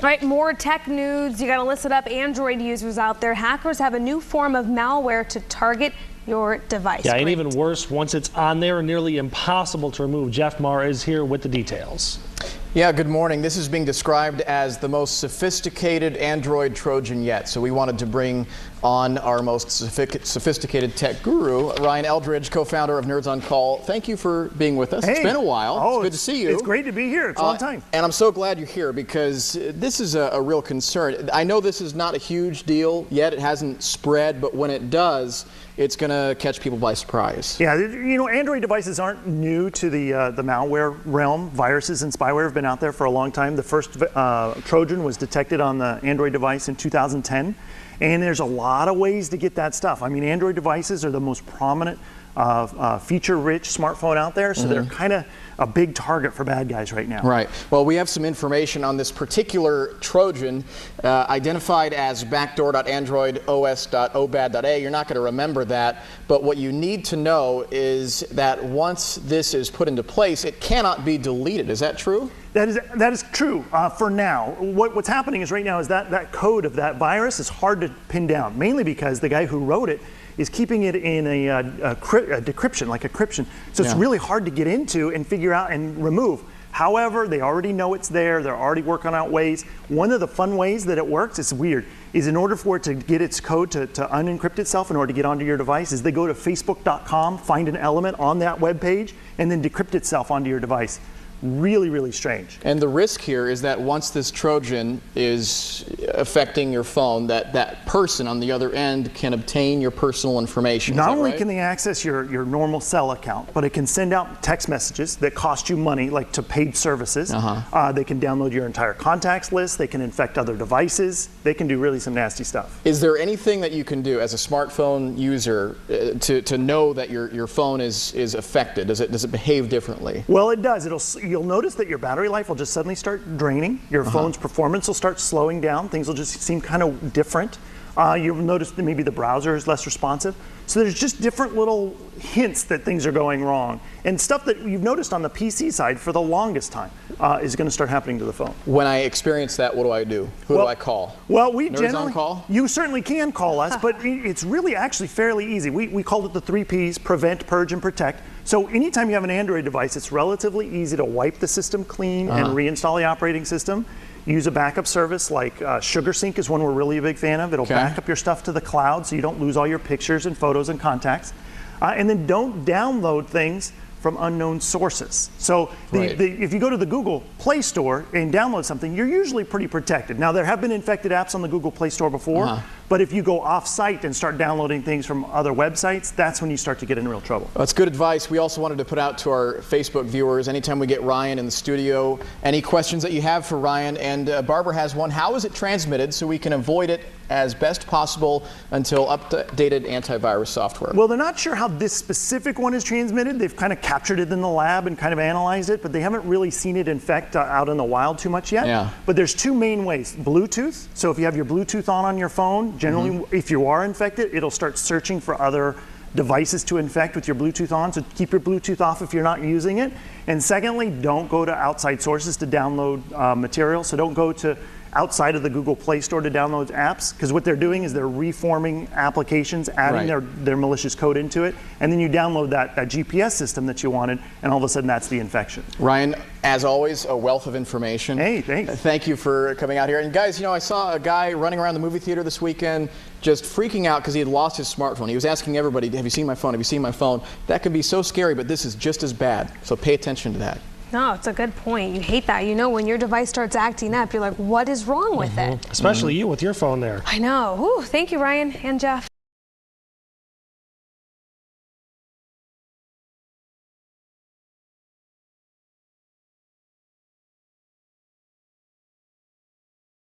All right, more tech news. You got to listen up, Android users out there. Hackers have a new form of malware to target your device. Yeah, and even worse, once it's on there, nearly impossible to remove. Jeff Marr is here with the details. Yeah, good morning. This is being described as the most sophisticated Android Trojan yet. So we wanted to bring on our most sophisticated tech guru, Ryan Eldridge, co-founder of Nerds on Call. Thank you for being with us. Hey. It's been a while. Oh, it's good to see you. It's great to be here. It's a long time. And I'm so glad you're here because this is a real concern. I know this is not a huge deal yet. It hasn't spread, but when it does, it's going to catch people by surprise. Yeah, you know, Android devices aren't new to the malware realm. Viruses and spyware have been out there for a long time. The first Trojan was detected on the Android device in 2010. And there's a lot of ways to get that stuff. I mean, Android devices are the most prominent feature-rich smartphone out there, so they're kind of a big target for bad guys right now. Right. Well, we have some information on this particular Trojan identified as backdoor.androidos.obad.a. You're not going to remember that, but what you need to know is that once this is put into place, it cannot be deleted. Is that true? That is true for now. What's happening is right now is that code of that virus is hard to pin down, mainly because the guy who wrote it is keeping it in a decryption, like encryption. So it's really hard to get into and figure out and remove. However, they already know it's there. They're already working out ways. One of the fun ways that it works, it's weird, is in order for it to get its code to unencrypt itself in order to get onto your device, is they go to facebook.com, find an element on that web page, and then decrypt itself onto your device. Really, really strange. And the risk here is that once this Trojan is affecting your phone, that person on the other end can obtain your personal information. Not only can they access your normal cell account, but it can send out text messages that cost you money, like to paid services. They can download your entire contacts list. They can infect other devices. They can do really some nasty stuff. Is there anything that you can do as a smartphone user to know that your phone is affected? Does it behave differently? Well, it does. You'll notice that your battery life will just suddenly start draining. Your phone's performance will start slowing down. Things will just seem kind of different. You'll notice that maybe the browser is less responsive. So there's just different little hints that things are going wrong. And stuff that you've noticed on the PC side for the longest time is going to start happening to the phone. When I experience that, what do I do? Who do I call? Well, we Nerds generally on Call? You certainly can call us, but it's really actually fairly easy. We called it the 3 Ps: prevent, purge, and protect. So anytime you have an Android device, it's relatively easy to wipe the system clean and reinstall the operating system. Use a backup service like SugarSync is one we're really a big fan of. It'll back up your stuff to the cloud so you don't lose all your pictures and photos and contacts. And then don't download things from unknown sources. So if you go to the Google Play Store and download something, you're usually pretty protected. Now, there have been infected apps on the Google Play Store before, but if you go off-site and start downloading things from other websites, that's when you start to get in real trouble. That's good advice. We also wanted to put out to our Facebook viewers, anytime we get Ryan in the studio, any questions that you have for Ryan, and Barbara has one. How is it transmitted so we can avoid it as best possible until updated antivirus software? Well, they're not sure how this specific one is transmitted. They've kind of captured it in the lab and kind of analyzed it, but they haven't really seen it infect out in the wild too much yet. But there's two main ways. Bluetooth. So if you have your Bluetooth on your phone, generally if you are infected, it'll start searching for other devices to infect with your Bluetooth on, so keep your Bluetooth off if you're not using it. And secondly, don't go to outside sources to download material. So don't go to outside of the Google Play Store to download apps, because what they're doing is they're reforming applications, adding their malicious code into it, and then you download that GPS system that you wanted, and all of a sudden that's the infection. Ryan, as always, a wealth of information. Hey, thanks. Thank you for coming out here. And guys, you know, I saw a guy running around the movie theater this weekend just freaking out because he had lost his smartphone. He was asking everybody, have you seen my phone? Have you seen my phone? That could be so scary, but this is just as bad. So pay attention to that. No, it's a good point. You hate that. You know, when your device starts acting up, you're like, what is wrong with it? Especially you with your phone there. I know. Ooh, thank you, Ryan and Jeff.